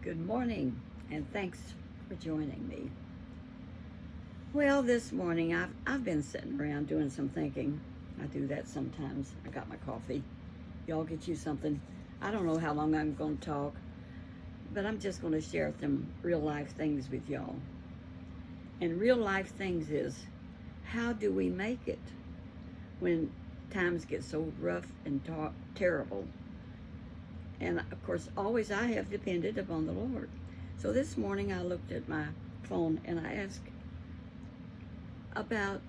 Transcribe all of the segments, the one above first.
Good morning, and thanks for joining me. Well, this morning I've been sitting around doing some thinking. I do that sometimes. I got my coffee. Y'all get you something. I don't know how long I'm going to talk, but I'm just going to share some real life things with y'all. And real life things is, how do we make it when times get so rough and terrible? And of course, always I have depended upon the Lord. So this morning I looked at my phone and I asked about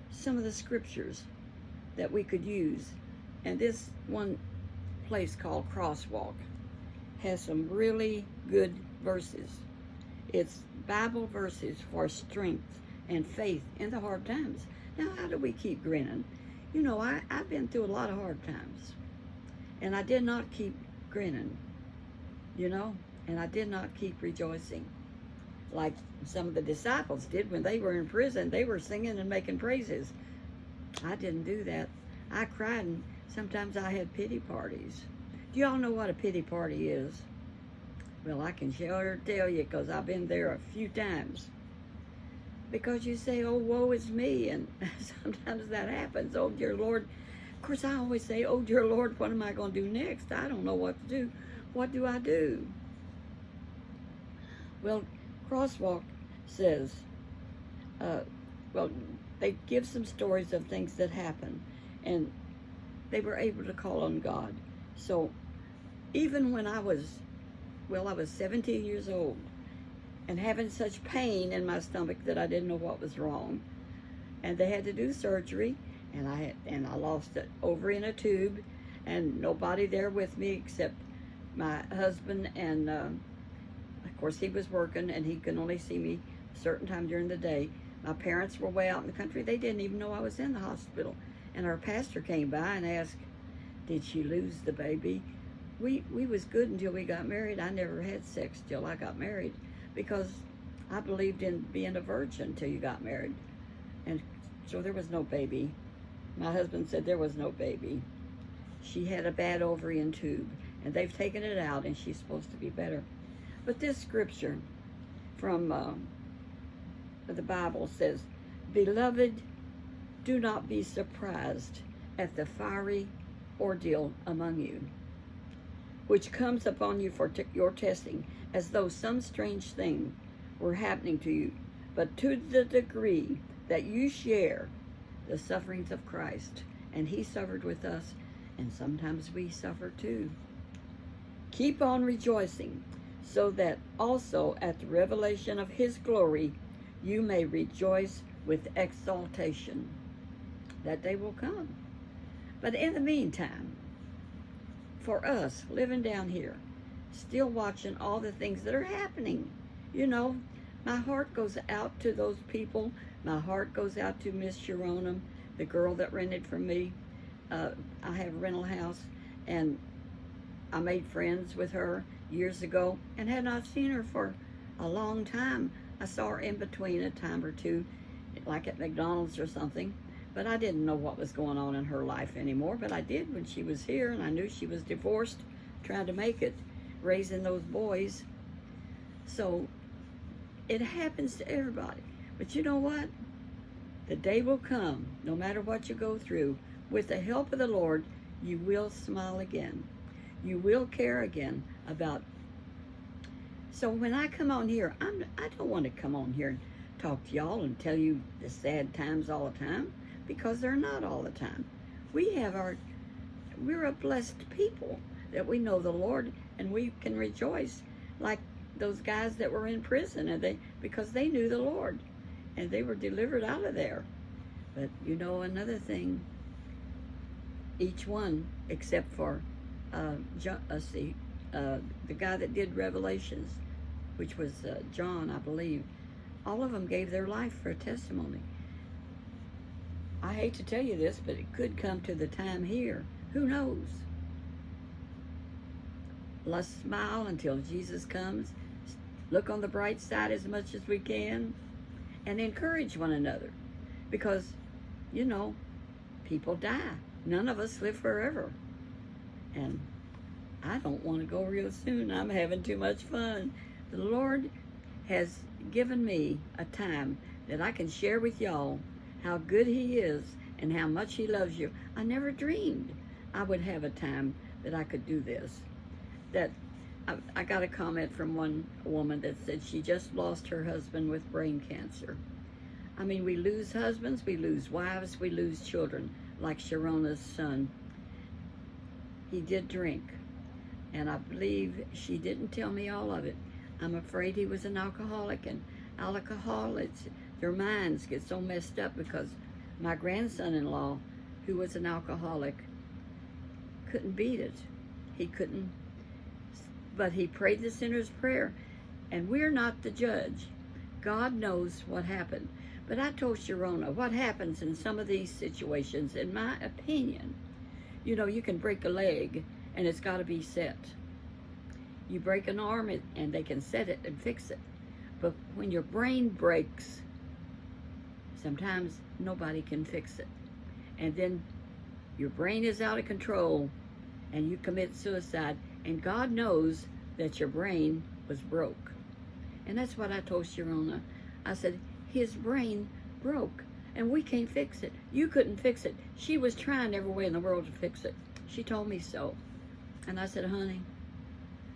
some of the scriptures that we could use. And this one place called Crosswalk has some really good verses. It's Bible verses for strength and faith in the hard times. Now, how do we keep grinning? You know, I've been through a lot of hard times, and I did not keep grinning, and I did not keep rejoicing like some of the disciples did when they were in prison. They were singing and making praises. I didn't do that. I cried, and sometimes I had pity parties. Do y'all know what a pity party is? Well, I can sure tell you, because I've been there a few times. Because you say, oh, woe is me, and sometimes that happens. Oh, dear Lord. Of course, I always say, oh, dear Lord, what am I going to do next? I don't know what to do. What do I do? Well, Crosswalk says, they give some stories of things that happened, and they were able to call on God. So even when I was 17 years old and having such pain in my stomach that I didn't know what was wrong, and they had to do surgery, and I lost it over in a tube, and nobody there with me except my husband, and of course he was working and he could only see me a certain time during the day. My parents were way out in the country. They didn't even know I was in the hospital. And our pastor came by and asked, did she lose the baby? We was good until we got married. I never had sex till I got married, because I believed in being a virgin till you got married. And so there was no baby. My husband said there was no baby. She had a bad ovarian tube, and they've taken it out, and she's supposed to be better. But this scripture from the Bible says, beloved, do not be surprised at the fiery ordeal among you, which comes upon you for your testing, as though some strange thing were happening to you, but to the degree that you share the sufferings of Christ. And he suffered with us, and sometimes we suffer too. Keep on rejoicing, so that also at the revelation of his glory you may rejoice with exaltation. That day will come. But in the meantime, for us living down here, still watching all the things that are happening, my heart goes out to those people. My heart goes out to Miss Sharonum, the girl that rented from me. I have a rental house, and I made friends with her years ago and had not seen her for a long time. I saw her in between a time or two, like at McDonald's or something, but I didn't know what was going on in her life anymore. But I did when she was here, and I knew she was divorced, trying to make it, raising those boys. So it happens to everybody. But you know what? The day will come, no matter what you go through, with the help of the Lord, you will smile again. You will care again about. So when I come on here, I don't want to come on here and talk to y'all and tell you the sad times all the time, because they're not all the time. We're a blessed people that we know the Lord, and we can rejoice like those guys that were in prison, and because they knew the Lord, and they were delivered out of there. But another thing, each one except for the guy that did Revelations, which was John, I believe, all of them gave their life for a testimony. I hate to tell you this, but it could come to the time here. Who knows? Let's smile until Jesus comes. Look on the bright side as much as we can, and encourage one another, because people die. None of us live forever. And I don't want to go real soon. I'm having too much fun. The Lord has given me a time that I can share with y'all how good He is and how much He loves you. I never dreamed I would have a time that I could do this. That I got a comment from one woman that said she just lost her husband with brain cancer. I mean, we lose husbands, we lose wives, we lose children, like Sharona's son. He did drink, and I believe she didn't tell me all of it. I'm afraid he was an alcoholic, and alcoholics, their minds get so messed up because my grandson-in-law, who was an alcoholic, couldn't beat it. He couldn't, but he prayed the sinner's prayer, and we're not the judge. God knows what happened. But I told Sharona what happens in some of these situations, in my opinion. You know, you can break a leg, and it's got to be set. You break an arm, and they can set it and fix it. But when your brain breaks, sometimes nobody can fix it. And then your brain is out of control, and you commit suicide, and God knows that your brain was broke. And that's what I told Sharona. I said, his brain broke, and we can't fix it. You couldn't fix it. She was trying every way in the world to fix it. She told me so. And I said, honey,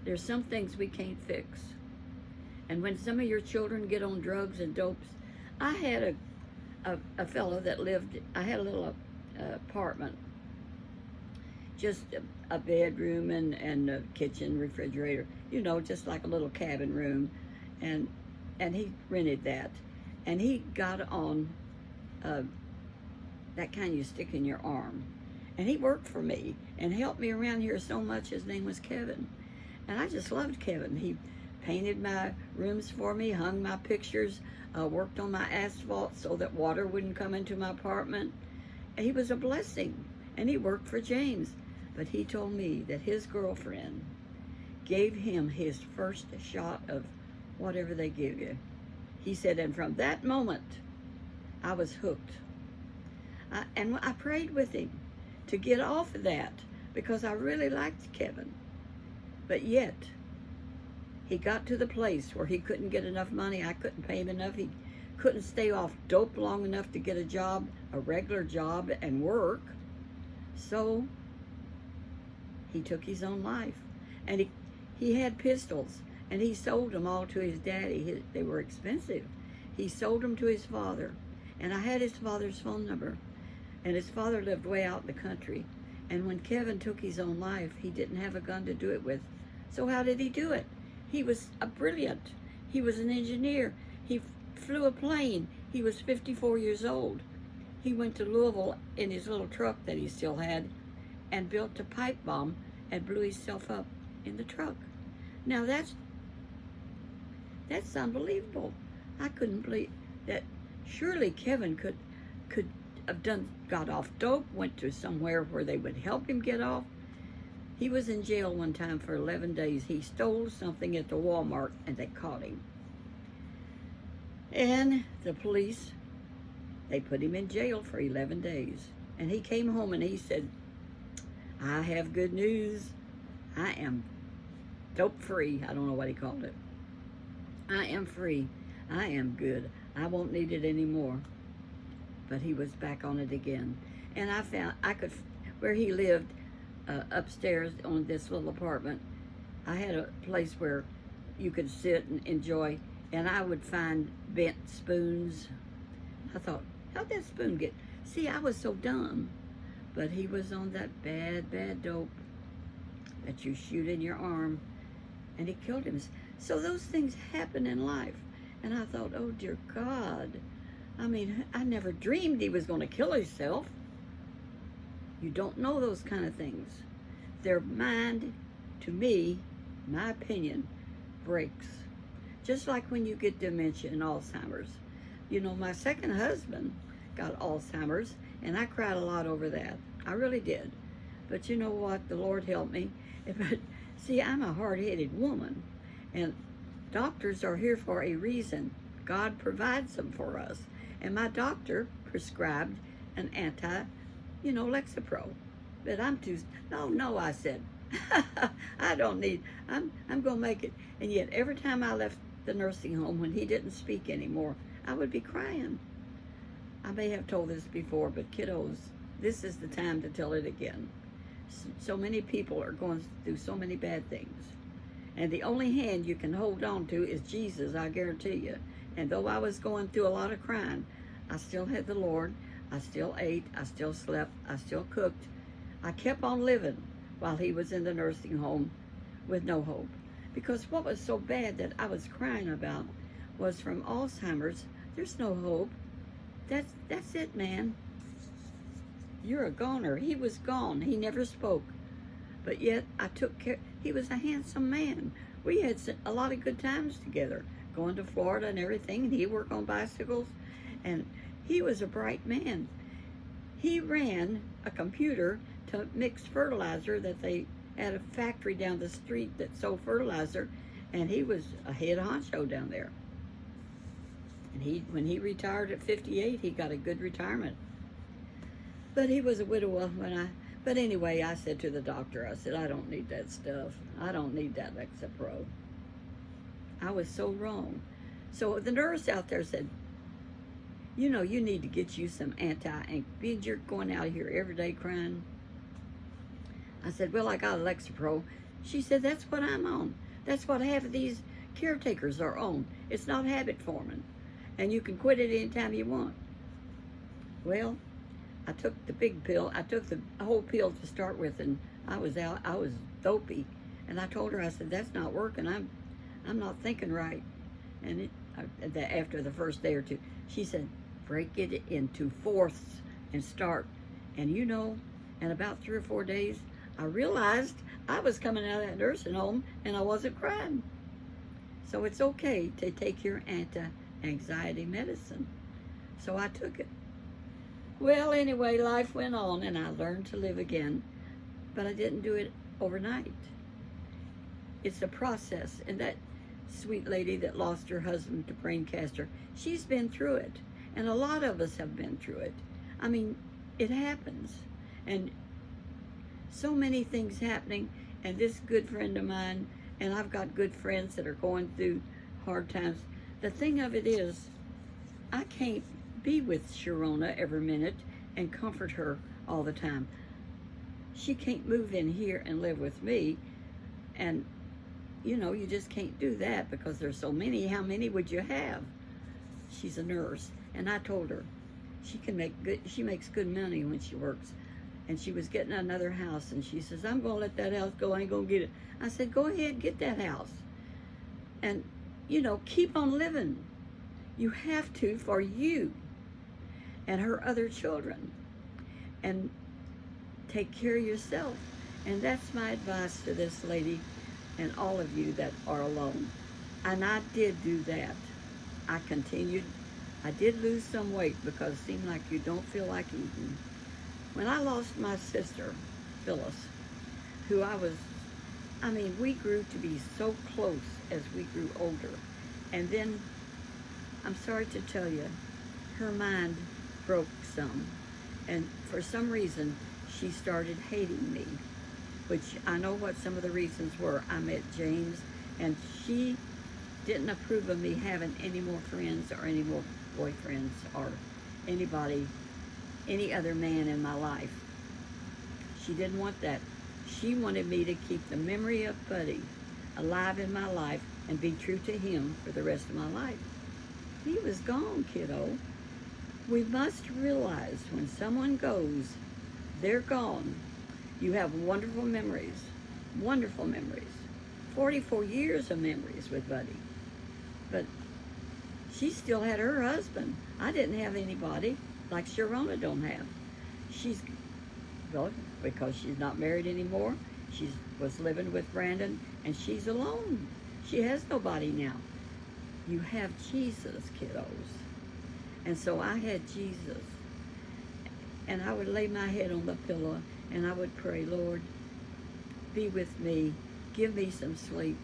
there's some things we can't fix. And when some of your children get on drugs and dopes, I had a fellow that lived, I had a little apartment, just a bedroom and a kitchen, refrigerator, you know, just like a little cabin room. And he rented that. And he got on that kind you stick in your arm. And he worked for me and helped me around here so much. His name was Kevin. And I just loved Kevin. He painted my rooms for me, hung my pictures, worked on my asphalt so that water wouldn't come into my apartment. And he was a blessing. And he worked for James. But he told me that his girlfriend gave him his first shot of whatever they give you. He said, and from that moment, I was hooked. And I prayed with him to get off of that because I really liked Kevin. But yet, he got to the place where he couldn't get enough money. I couldn't pay him enough. He couldn't stay off dope long enough to get a job, a regular job, and work. So he took his own life. And he had pistols. And he sold them all to his daddy. They were expensive. He sold them to his father. And I had his father's phone number. And his father lived way out in the country. And when Kevin took his own life, he didn't have a gun to do it with. So how did he do it? He was brilliant. He was an engineer. He flew a plane. He was 54 years old. He went to Louisville in his little truck that he still had and built a pipe bomb and blew himself up in the truck. Now that's unbelievable. I couldn't believe that. Surely Kevin could have got off dope, went to somewhere where they would help him get off. He was in jail one time for 11 days. He stole something at the Walmart and they caught him. And the police, they put him in jail for 11 days. And he came home and he said, I have good news. I am dope free. I don't know what he called it. I am free. I am good. I won't need it anymore. But he was back on it again. And where he lived, upstairs on this little apartment, I had a place where you could sit and enjoy, and I would find bent spoons. I thought, how'd that spoon get? See, I was so dumb. But he was on that bad dope that you shoot in your arm, and he killed him. So those things happen in life. And I thought, oh, dear God. I mean, I never dreamed he was going to kill himself. You don't know those kind of things. Their mind, to me, my opinion, breaks. Just like when you get dementia and Alzheimer's. You know, my second husband got Alzheimer's, and I cried a lot over that. I really did. But you know what? The Lord helped me. But see, I'm a hard-headed woman, and doctors are here for a reason. God provides them for us. And my doctor prescribed an Lexapro. But I'm too, no, I said, I don't need, I'm going to make it. And yet every time I left the nursing home, when he didn't speak anymore, I would be crying. I may have told this before, but kiddos, this is the time to tell it again. So many people are going through so many bad things. And the only hand you can hold on to is Jesus, I guarantee you. And though I was going through a lot of crying, I still had the Lord. I still ate. I still slept. I still cooked. I kept on living while he was in the nursing home with no hope. Because what was so bad that I was crying about was from Alzheimer's. There's no hope. That's it, man. You're a goner. He was gone. He never spoke. But yet I took care. He was a handsome man. We had a lot of good times together, going to Florida and everything, and he worked on bicycles, and he was a bright man. He ran a computer to mix fertilizer that they had a factory down the street that sold fertilizer, and he was a head honcho down there. And when he retired at 58, he got a good retirement. But he was a widower but anyway, I said to the doctor, I said, I don't need that stuff. I don't need that Lexapro. I was so wrong. So the nurse out there said, you know, you need to get you some anti-anxiety. You're going out here every day crying. I said, well, I got a Lexapro. She said, that's what I'm on. That's what half of these caretakers are on. It's not habit forming. And you can quit it anytime you want. Well, I took the big pill. I took the whole pill to start with, and I was dopey. And I told her, I said, that's not working. I'm not thinking right. And after the first day or two, she said, break it into fourths and start. And you know, in about 3 or 4 days, I realized I was coming out of that nursing home and I wasn't crying. So it's okay to take your anti-anxiety medicine. So I took it. Well, anyway, life went on and I learned to live again, but I didn't do it overnight. It's a process, and that sweet lady that lost her husband to brain cancer, she's been through it, and a lot of us have been through it. I mean, it happens, and so many things happening, and this good friend of mine, and I've got good friends that are going through hard times. The thing of it is, I can't be with Sharona every minute and comfort her all the time. She can't move in here and live with me, and you know, you just can't do that because there's so many. How many would you have? She's a nurse, and I told her she makes good money when she works, and she was getting another house, and she says, I'm gonna let that house go, I ain't gonna get it. I said, go ahead, get that house, and you know, keep on living. You have to, for you and her other children, and take care of yourself. And that's my advice to this lady and all of you that are alone. And I did do that. I continued. I did lose some weight because it seemed like you don't feel like eating. When I lost my sister, Phyllis, who we grew to be so close as we grew older. And then, I'm sorry to tell you, her mind broke some. And for some reason, she started hating me, which I know what some of the reasons were. I met James, and she didn't approve of me having any more friends or any more boyfriends or anybody, any other man in my life. She didn't want that. She wanted me to keep the memory of Buddy alive in my life and be true to him for the rest of my life. He was gone, kiddo. We must realize when someone goes, they're gone. You have wonderful memories, 44 years of memories with Buddy. But she still had her husband. I didn't have anybody like Sharona don't have. Because she's not married anymore. She was living with Brandon, and she's alone. She has nobody now. You have Jesus, kiddos. And so I had Jesus. And I would lay my head on the pillow, and I would pray, Lord, be with me. Give me some sleep.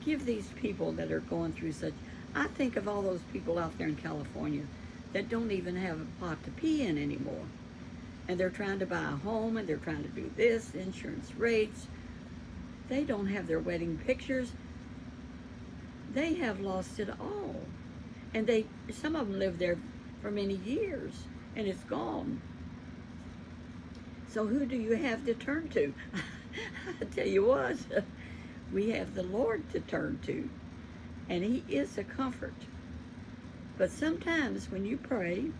Give these people that are going through such... I think of all those people out there in California that don't even have a pot to pee in anymore. And they're trying to buy a home, and they're trying to do this, insurance rates, They don't have their wedding pictures. They have lost it all. And some of them lived there for many years, and it's gone. So who do you have to turn to? I tell you what, we have the Lord to turn to, and He is a comfort. But sometimes when you pray,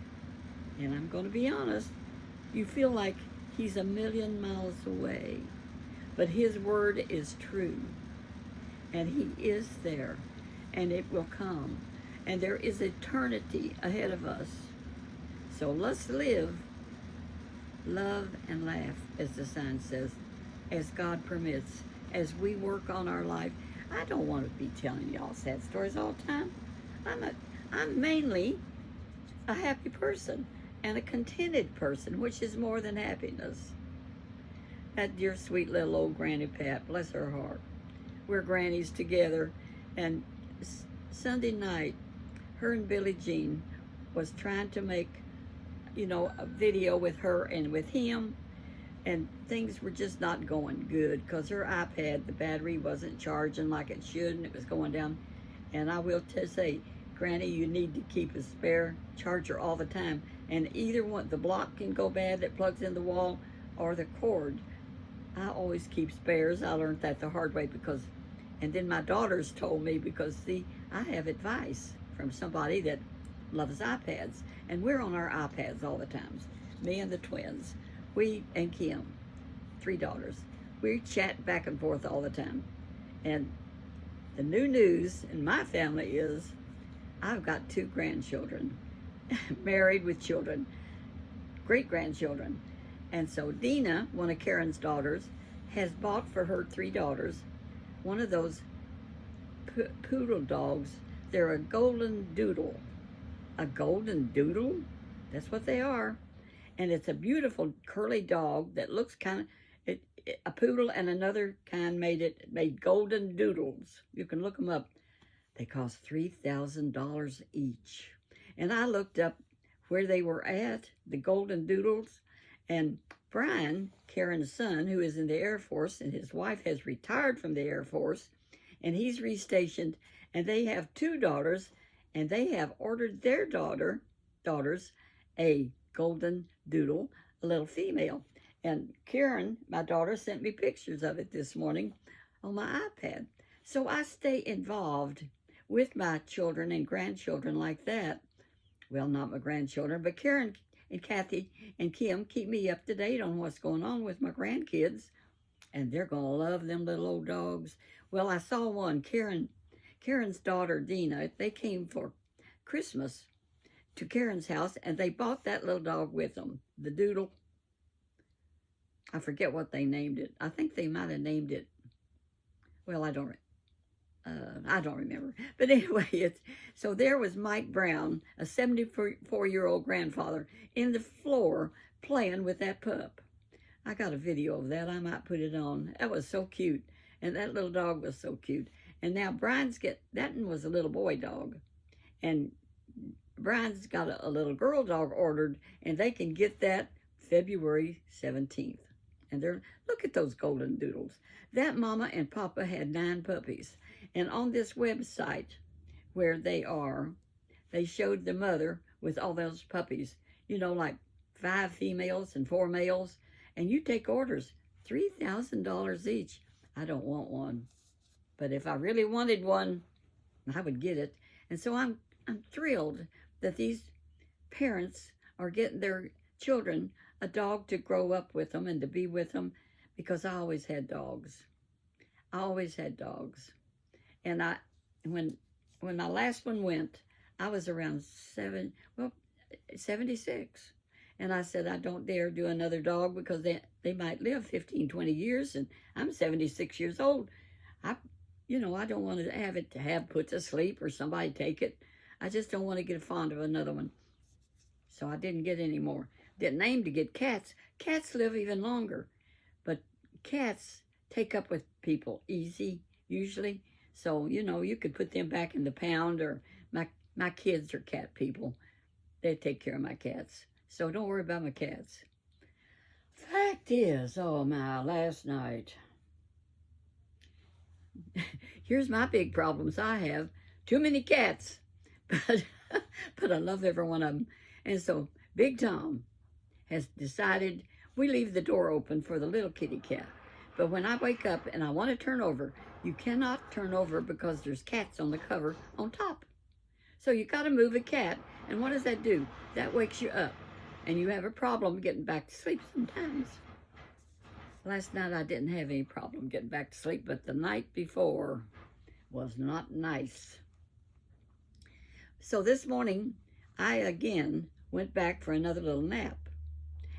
and I'm going to be honest, you feel like He's a million miles away. But His word is true, and He is there, and it will come. And there is eternity ahead of us. So let's live, love, and laugh, as the sign says, as God permits, as we work on our life. I don't want to be telling y'all sad stories all the time. I'm mainly a happy person and a contented person, which is more than happiness. That dear sweet little old Granny Pat, bless her heart. We're grannies together, and Sunday night, her and Billie Jean was trying to make, a video with her and with him, and things were just not going good because her iPad, the battery wasn't charging like it should, and it was going down. And I will say, Granny, you need to keep a spare charger all the time. And either one, the block can go bad that plugs in the wall, or the cord. I always keep spares. I learned that the hard way and then my daughters told me because, see, I have advice from somebody that loves iPads, and we're on our iPads all the time. Me and the twins, we and Kim, 3 daughters, we chat back and forth all the time. And the new news in my family is I've got 2 grandchildren, married with children, great-grandchildren. And so Dina, one of Karen's daughters, has bought for her 3 daughters one of those poodle dogs. They're a golden doodle. A golden doodle? That's what they are. And it's a beautiful curly dog that looks kind of, a poodle and another kind made golden doodles. You can look them up. They cost $3,000 each. And I looked up where they were at, the golden doodles, and Brian, Karen's son, who is in the Air Force, and his wife has retired from the Air Force, and he's restationed, and they have 2 daughters, and they have ordered their daughters a golden doodle, a little female. And Karen, my daughter, sent me pictures of it this morning on my iPad. So I stay involved with my children and grandchildren like that. Well, not my grandchildren, but Karen and Kathy and Kim keep me up to date on what's going on with my grandkids, and they're going to love them little old dogs. Well, I saw one, Karen's daughter, Dina. They came for Christmas to Karen's house, and they bought that little dog with them, the doodle. I forget what they named it. I think they might have named it, well, I don't remember. But anyway, so there was Mike Brown, a 74-year-old grandfather, in the floor playing with that pup. I got a video of that. I might put it on. That was so cute. And that little dog was so cute. And now that one was a little boy dog. And Brian's got a little girl dog ordered, and they can get that February 17th. And look at those golden doodles. That mama and papa had 9 puppies. And on this website where they showed the mother with all those puppies, like 5 females and 4 males. And you take orders, $3,000 each. I don't want one. But if I really wanted one, I would get it. And so I'm thrilled that these parents are getting their children a dog to grow up with them and to be with them, because I always had dogs. And when my last one went, I was around 76. And I said, I don't dare do another dog because they might live 15, 20 years, and I'm 76 years old. I don't want to have it put to sleep or somebody take it. I just don't want to get fond of another one. So I didn't get any more. Didn't aim to get cats. Cats live even longer. But cats take up with people easy, usually. So, you could put them back in the pound, or my kids are cat people. They take care of my cats. So don't worry about my cats. Fact is, last night, Here's my big problems I have. Too many cats. But, but I love every one of them. And so Big Tom has decided we leave the door open for the little kitty cat. But when I wake up and I want to turn over, you cannot turn over because there's cats on the cover on top. So you got to move a cat. And what does that do? That wakes you up. And you have a problem getting back to sleep sometimes. Last night I didn't have any problem getting back to sleep, but the night before was not nice. So this morning, I again went back for another little nap.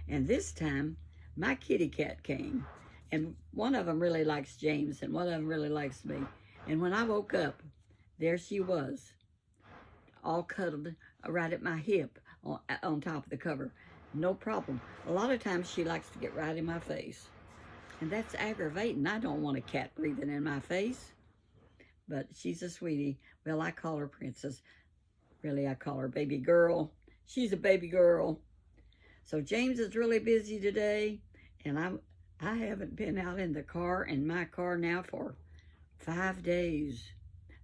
And this time, my kitty cat came. And one of them really likes James, and one of them really likes me. And when I woke up, there she was, all cuddled right at my hip on top of the cover. No problem. A lot of times she likes to get right in my face. And that's aggravating. I don't want a cat breathing in my face. But she's a sweetie. Well, I call her Princess. Really, I call her baby girl. She's a baby girl. So James is really busy today. And I haven't been out in my car now for 5 days.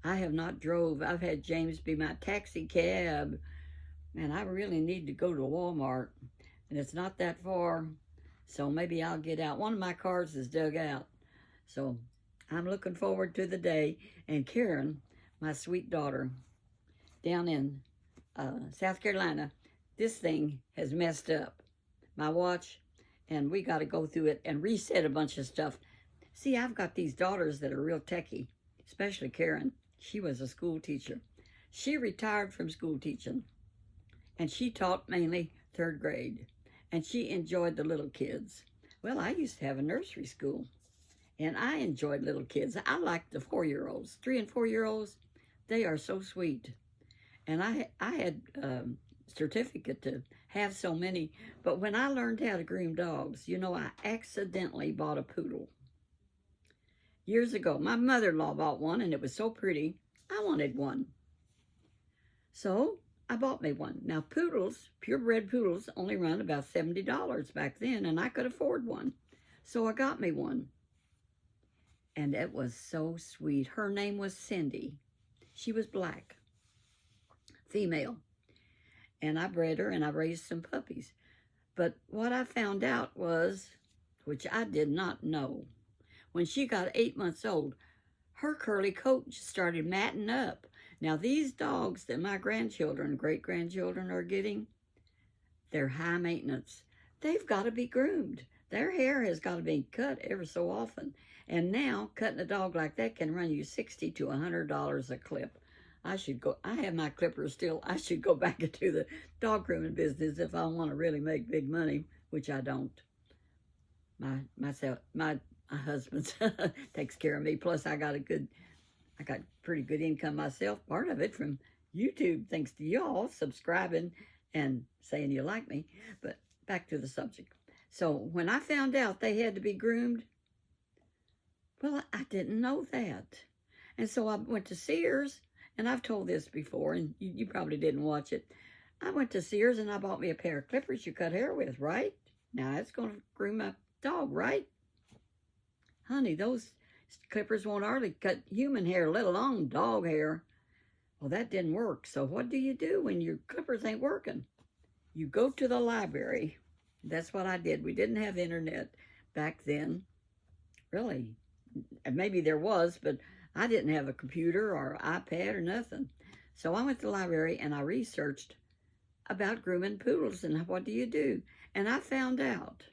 I have not drove. I've had James be my taxi cab. And I really need to go to Walmart. And it's not that far. So maybe I'll get out. One of my cars is dug out. So I'm looking forward to the day. And Karen, my sweet daughter, down in South Carolina, this thing has messed up. My watch, and we got to go through it and reset a bunch of stuff. See, I've got these daughters that are real techie, especially Karen. She was a school teacher. She retired from school teaching, and she taught mainly 3rd grade, and she enjoyed the little kids. Well, I used to have a nursery school, and I enjoyed little kids. I liked the 4-year-olds, 3 and 4-year-olds. They are so sweet. And I had certificate to have so many, but when I learned how to groom dogs, you know, I accidentally bought a poodle. Years ago, my mother-in-law bought one, and it was so pretty, I wanted one. So I bought me one. Now, poodles, purebred poodles, only run about $70 back then, and I could afford one. So I got me one. And it was so sweet. Her name was Cindy. She was black, female. And I bred her, and I raised some puppies. But what I found out was, which I did not know, when she got 8 months old, her curly coat just started matting up. Now, these dogs that my grandchildren, great-grandchildren are getting, they're high maintenance. They've got to be groomed. Their hair has got to be cut ever so often. And now, cutting a dog like that can run you $60 to $100 a clip. I have my clippers still. I should go back into the dog grooming business if I want to really make big money, which I don't. My husband takes care of me. Plus, I got pretty good income myself. Part of it from YouTube, thanks to y'all subscribing and saying you like me. But back to the subject. So when I found out they had to be groomed, well, I didn't know that. And so I went to Sears, and I've told this before, and you probably didn't watch it. I went to Sears, and I bought me a pair of clippers you cut hair with, right? Now, it's going to groom my dog, right? Honey, those clippers won't hardly cut human hair, let alone dog hair. Well, that didn't work. So what do you do when your clippers ain't working? You go to the library. That's what I did. We didn't have internet back then. Really. Maybe there was, but I didn't have a computer or iPad or nothing. So I went to the library and I researched about grooming poodles and what do you do. And I found out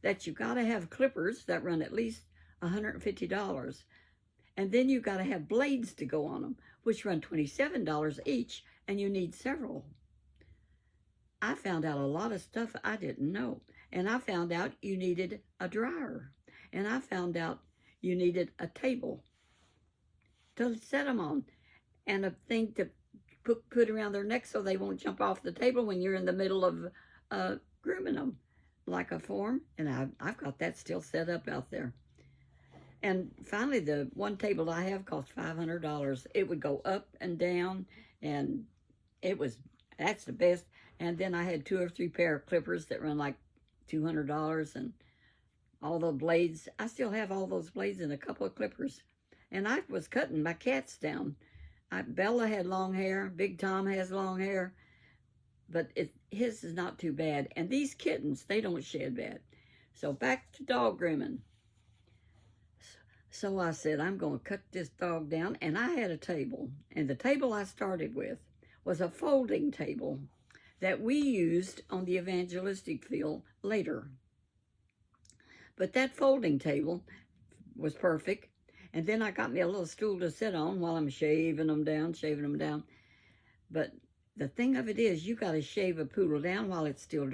that you got to have clippers that run at least $150. And then you got to have blades to go on them, which run $27 each, and you need several. I found out a lot of stuff I didn't know. And I found out you needed a dryer. And I found out you needed a table to set them on and a thing to put around their neck so they won't jump off the table when you're in the middle of grooming them, like a form. And I've got that still set up out there. And finally, the one table I have cost $500. It would go up and down, and that's the best. And then I had 2 or 3 pair of clippers that run like $200, and all the blades. I still have all those blades and a couple of clippers. And I was cutting my cats down. Bella had long hair. Big Tom has long hair. But his is not too bad. And these kittens, they don't shed bad. So back to dog grooming. So I said, I'm going to cut this dog down. And I had a table. And the table I started with was a folding table that we used on the evangelistic field later. But that folding table was perfect. And then I got me a little stool to sit on while I'm shaving them down. But the thing of it is, you got to shave a poodle down while it's still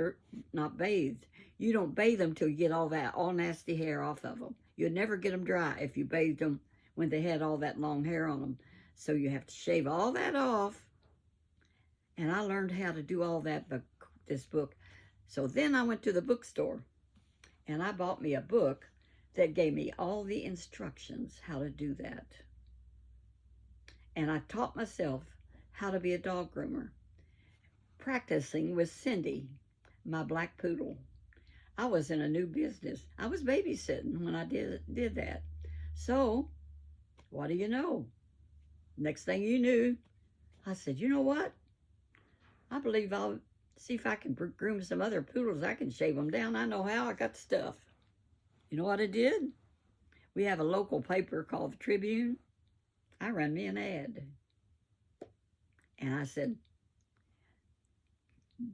not bathed. You don't bathe them till you get all nasty hair off of them. You'd never get them dry if you bathed them when they had all that long hair on them. So you have to shave all that off. And I learned how to do all that by this book. So then I went to the bookstore and I bought me a book that gave me all the instructions how to do that. And I taught myself how to be a dog groomer, practicing with Cindy, my black poodle. I was in a new business. I was babysitting when I did that. So, what do you know? Next thing you knew, I said, you know what? I believe I'll see if I can groom some other poodles. I can shave them down. I know how. I got the stuff. You know what I did? We have a local paper called the Tribune. I ran me an ad. And I said,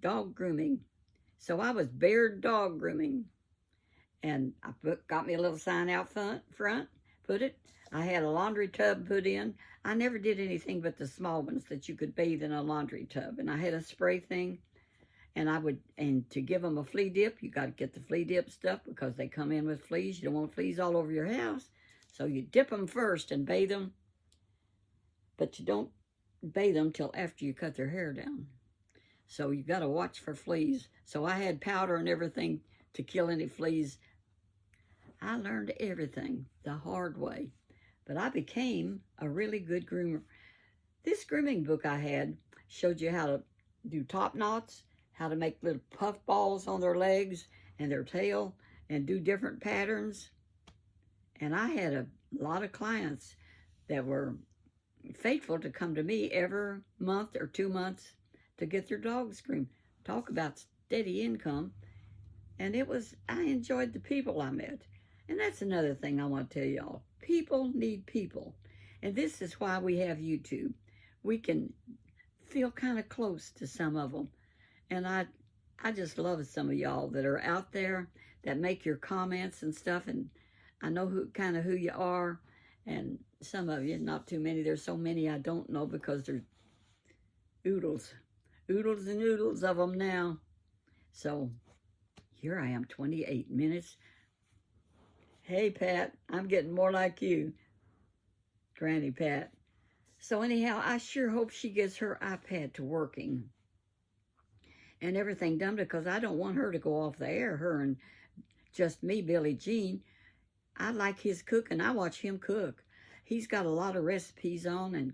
dog grooming. So I was Baird dog grooming. And I got me a little sign out front, put it. I had a laundry tub put in. I never did anything but the small ones that you could bathe in a laundry tub. And I had a spray thing. And to give them a flea dip, you got to get the flea dip stuff because they come in with fleas. You don't want fleas all over your house. So you dip them first and bathe them. But you don't bathe them till after you cut their hair down. So you got to watch for fleas. So I had powder and everything to kill any fleas. I learned everything the hard way. But I became a really good groomer. This grooming book I had showed you how to do top knots, how to make little puff balls on their legs and their tail, and do different patterns. And I had a lot of clients that were faithful to come to me every month or 2 months to get their dogs groomed. Talk about steady income. And I enjoyed the people I met. And that's another thing I want to tell y'all. People need people. And this is why we have YouTube. We can feel kind of close to some of them. And I just love some of y'all that are out there that make your comments and stuff. And I know who you are. And some of you, not too many. There's so many I don't know because there's oodles and oodles of them now. So here I am, 28 minutes. Hey, Pat, I'm getting more like you, Granny Pat. So anyhow, I sure hope she gets her iPad to working and everything done because I don't want her to go off the air, her and just me, Billy Jean. I like his cooking. I watch him cook. He's got a lot of recipes on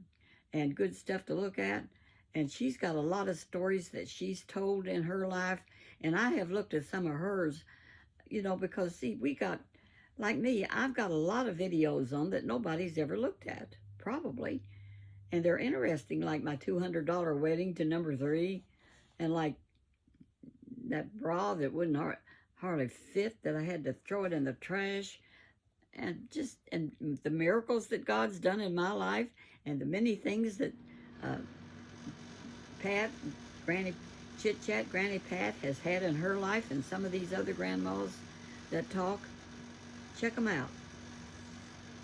and good stuff to look at. And she's got a lot of stories that she's told in her life. And I have looked at some of hers, because, see, like me, I've got a lot of videos on that nobody's ever looked at, probably. And they're interesting, like my $200 wedding to number 3. And like that bra that wouldn't hardly fit, that I had to throw it in the trash. And the miracles that God's done in my life. And the many things that Pat, Granny Chit Chat, Granny Pat has had in her life, and some of these other grandmas that talk. Check them out.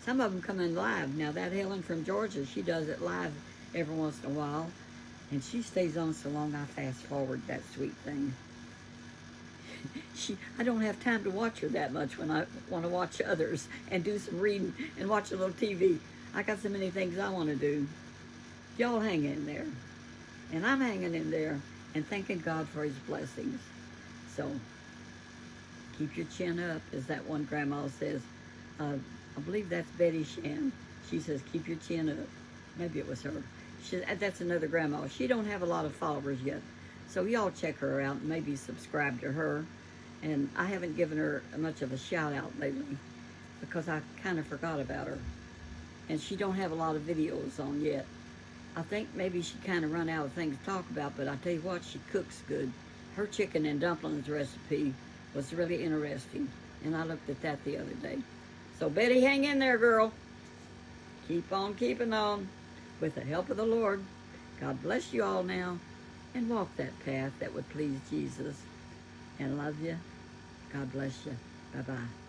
Some of them come in live. Now that Helen from Georgia, she does it live every once in a while, and she stays on so long I fast forward that sweet thing. I don't have time to watch her that much when I want to watch others and do some reading and watch a little TV. I got so many things I want to do. Y'all hang in there. And I'm hanging in there and thanking God for his blessings. So, keep your chin up, as that one grandma says. I believe that's Betty Shan. She says, keep your chin up. Maybe it was her. That's another grandma. She don't have a lot of followers yet. So y'all check her out and maybe subscribe to her. And I haven't given her much of a shout out lately because I kind of forgot about her. and she don't have a lot of videos on yet. I think maybe she kind of run out of things to talk about, but I tell you what, she cooks good. Her chicken and dumplings recipe was really interesting, and I looked at that the other day. So Betty, hang in there, girl. Keep on keeping on with the help of the Lord. God bless you all now, and walk that path that would please Jesus. And love you. God bless you. Bye-bye.